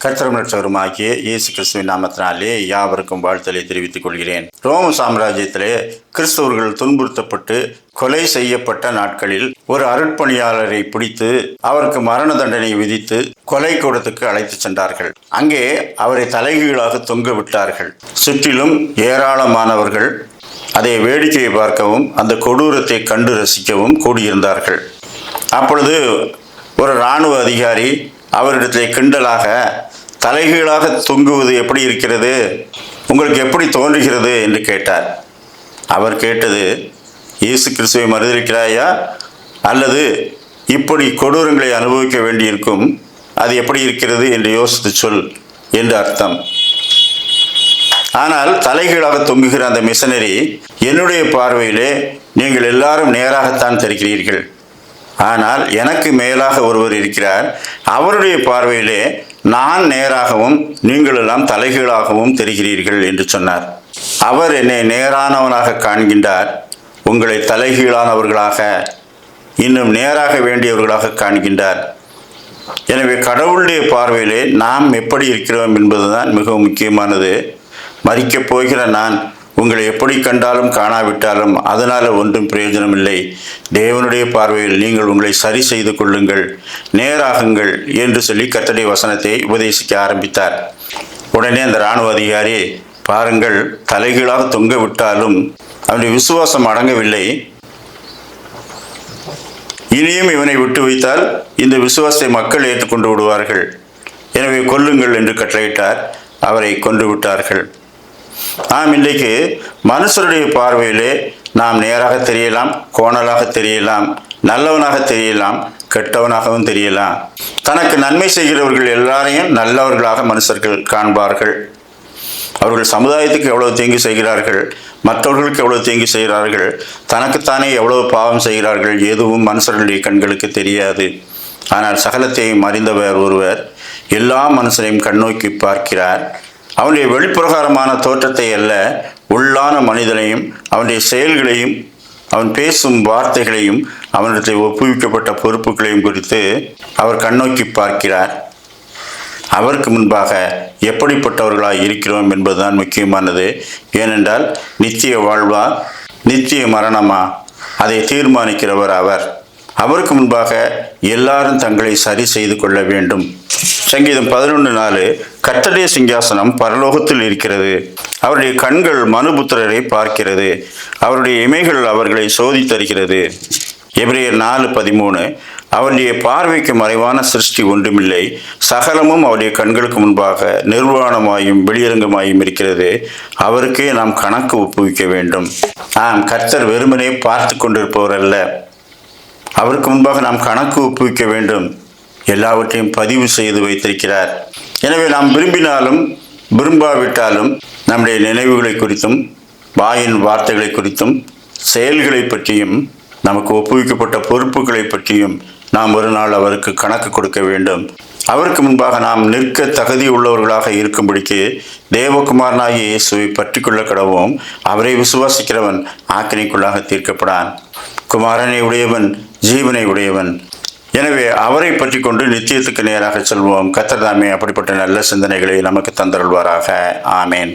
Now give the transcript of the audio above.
கர்த்தரும் இரட்சகருமாகிய இயேசு கிறிஸ்துவின் நாமத்தினாலே யாவருக்கும் வாழ்த்தலை தெரிவித்துக் கொள்கிறேன். ரோம சாம்ராஜ்யத்திலே கிறிஸ்தவர்கள் துன்புறுத்தப்பட்டு கொலை செய்யப்பட்ட நாட்களில் ஒரு அருட்பணியாளரை பிடித்து அவருக்கு மரண தண்டனை விதித்து கொலை கூடத்துக்கு அழைத்து சென்றார்கள். அங்கே அவரை தலைகீழாக தொங்க விட்டார்கள். சுற்றிலும் ஏராளமானவர்கள் அதை வேடிக்கையை பார்க்கவும் அந்த கொடூரத்தை கண்டு ரசிக்கவும் கூடியிருந்தார்கள். அப்பொழுது ஒரு இராணுவ அதிகாரி அவரிடத்திலே கிண்டலாக, தலைகீழாக தொங்குவது எப்படி இருக்கிறது, உங்களுக்கு எப்படி தோன்றுகிறது என்று கேட்டார். அவர் கேட்டது, இயேசு கிறிஸ்துவை மறுதலிக்கிறாயா அல்லது இப்படி கொடூரங்களை அனுபவிக்க வேண்டியிருக்கும், அது எப்படி இருக்கிறது என்று யோசித்து சொல் என்று அர்த்தம். ஆனால் தலைகீழாக தொங்குகிற அந்த மிஷனரி, என்னுடைய பார்வையிலே நீங்கள் எல்லாரும் நேராகத்தான் தெரிகிறீர்கள், ஆனால் எனக்கு மேலாக ஒருவர் இருக்கிறார், அவருடைய பார்வையிலே நான் நேராகவும் நீங்கள் எல்லாம் தலைகீழாகவும் தெரிகிறீர்கள் என்று சொன்னார். அவர் என்னை நேரானவனாக காண்கின்றார், உங்களை தலைகீழானவர்களாக இன்னும் நேராக வேண்டியவர்களாக காண்கின்றார். எனவே கடவுளுடைய பார்வையிலே நாம் எப்படி இருக்கிறோம் என்பதுதான் மிகவும் முக்கியமானது. மரிக்கப் போகிற நான் உங்களை எப்படி கண்டாலும் காணாவிட்டாலும் அதனால் ஒன்றும் பிரயோஜனம் இல்லை. தேவனுடைய பார்வையில் நீங்கள் உங்களை சரி செய்து கொள்ளுங்கள், நேராகுங்கள் என்று சொல்லி கர்த்தருடைய வசனத்தை உபதேசிக்க ஆரம்பித்தார். உடனே அந்த இராணுவ அதிகாரி, பாருங்கள், தலைகீழாக தொங்க விட்டாலும் அவனுடைய விசுவாசம் அடங்கவில்லை, இனியும் இவனை விட்டு வைத்தால் இந்த விசுவாசத்தை மக்கள் ஏற்றுக்கொண்டு விடுவார்கள், எனவே கொல்லுங்கள் என்று கட்டளையிட்டார். அவரை கொன்று விட்டார்கள். நாம் இன்றைக்கு மனுஷருடைய பார்வையிலே நாம் நேராக தெரியலாம், கோணலாக தெரியலாம், நல்லவனாக தெரியலாம், கெட்டவனாகவும் தெரியலாம். தனக்கு நன்மை செய்கிறவர்கள் எல்லாரையும் நல்லவர்களாக மனுஷர்கள் காண்பார்கள். அவர்கள் சமுதாயத்துக்கு எவ்வளவு தீங்கு செய்கிறார்கள், மற்றவர்களுக்கு எவ்வளவு தீங்கு செய்கிறார்கள், தனக்குத்தானே எவ்வளவு பாவம் செய்கிறார்கள், எதுவும் மனுஷர்களுடைய கண்களுக்கு தெரியாது. ஆனால் சகலத்தையும் அறிந்தவர் ஒருவர் எல்லா மனுஷரையும் கண்ணோக்கி பார்க்கிறார். அவனுடைய வெளிப்பிரகாரமான தோற்றத்தை அல்ல, உள்ளான மனிதனையும் அவனுடைய செயல்களையும் அவன் பேசும் வார்த்தைகளையும் அவனிடத்தில் ஒப்புவிக்கப்பட்ட பொறுப்புகளையும் குறித்து அவர் கண்ணோக்கி பார்க்கிறார். அவருக்கு முன்பாக எப்படிப்பட்டவர்களாக இருக்கிறோம் என்பதுதான் முக்கியமானது. ஏனென்றால் நித்திய வாழ்வா நித்திய மரணமா அதை தீர்மானிக்கிறவர் அவர். அவருக்கு முன்பாக எல்லாரும் தங்களை சரி செய்து கொள்ள வேண்டும். சங்கீதம் 11:4, கர்த்தருடைய சிங்காசனம் பரலோகத்தில் இருக்கிறது, அவருடைய கண்கள் மனுபுத்திரரை பார்க்கிறது, அவருடைய இமைகள் அவர்களை சோதித்தருகிறது. எபிரேயர் 4:13, அவருடைய பார்வைக்கு மறைவான சிருஷ்டி ஒன்றுமில்லை, சகலமும் அவருடைய கண்களுக்கு முன்பாக நிர்வாணமாயும் வெளியரங்கமாயும் இருக்கிறது, அவருக்கே நாம் கணக்கு ஒப்புவிக்க வேண்டும். கர்த்தர் வெறுமனே பார்த்து கொண்டிருப்பவர் அல்ல, அவருக்கு முன்பாக நாம் கணக்கு ஒப்புவிக்க வேண்டும். எல்லாவற்றையும் பதிவு செய்து வைத்திருக்கிறார். எனவே நாம் விரும்பினாலும் விரும்பாவிட்டாலும் நம்முடைய நினைவுகளை குறித்தும் வாயின் வார்த்தைகளை குறித்தும் செயல்களை பற்றியும் நமக்கு ஒப்புவிக்கப்பட்ட பொறுப்புகளை பற்றியும் நாம் ஒரு நாள் அவருக்கு கணக்கு கொடுக்க வேண்டும். அவருக்கு முன்பாக நாம் நிற்க தகுதி உள்ளவர்களாக இருக்கும்படிக்கு தேவகுமாரனாகிய இயேசுவை பற்றி கொள்ள கடவோம். அவரை விசுவாசிக்கிறவன் ஆக்கினைக்குள்ளாக தீர்க்கப்படான். குமாரனை உடையவன் ஜீவனை உடையவன். எனவே அவரை பற்றி கொண்டு நித்தியத்துக்கு நேராக செல்வோம். கர்த்தர் தாமே அப்படிப்பட்ட நல்ல சிந்தனைகளை நமக்கு தந்தருள்வாராக. ஆமேன்.